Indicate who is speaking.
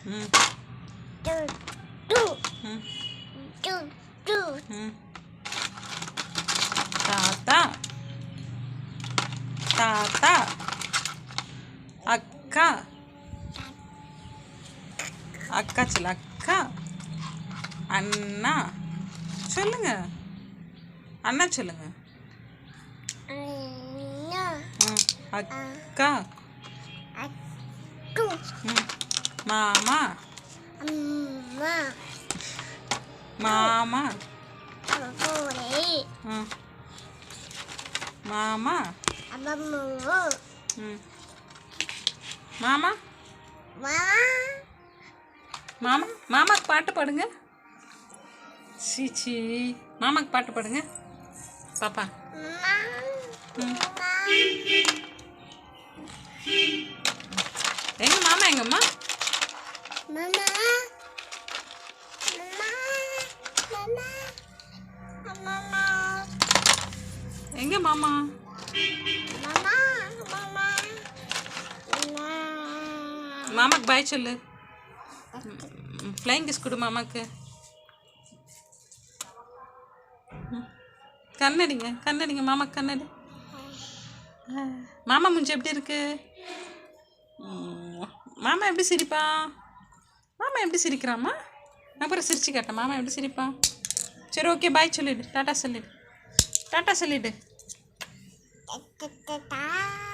Speaker 1: ம்
Speaker 2: to to
Speaker 1: ம்
Speaker 2: to to
Speaker 1: ம் தாத்தா தாத்தா அக்கா அக்கா சொல்ல அக்கா அண்ணா சொல்லுங்க அண்ணா சொல்லுங்க
Speaker 2: அண்ணா
Speaker 1: ம் அக்கா
Speaker 2: அக்கு
Speaker 1: ம் மாமா
Speaker 2: அம்மா
Speaker 1: மாமா
Speaker 2: அபோரே
Speaker 1: ம் மாமா
Speaker 2: அபம்மு
Speaker 1: ம் மாமா
Speaker 2: மா
Speaker 1: மாமா மாமாக்கு பாட்டு பாடுங்க சீச்சி மாமாக்கு பாட்டு பாடுங்க பாப்பா
Speaker 2: மா
Speaker 1: ம்
Speaker 2: மா
Speaker 1: எங்க மாமா எங்கம்மா
Speaker 2: மமா மமா மமா மமா
Speaker 1: எங்க மாமா
Speaker 2: மமா மமா மமா
Speaker 1: மாமாக்கு பாய் சொல்லு ஃப்ளைங் கிஸ் கொடு மாமாக்கு கண்ணடிங்க கண்ணடிங்க மாமாக்கு கண்ணடி மாமா மூஞ்சி எப்படி இருக்கு மாமா எப்படி சிரிப்பா மாமா எப்படி சிரிக்கிறாம்மா நான் அப்புறம் சிரிச்சு கேட்டேன் மாமா எப்படி சிரிப்பான் சரி ஓகே பாய் சொல்லிடு டாட்டா சொல்லிடு டாட்டா சொல்லிடு
Speaker 2: Ta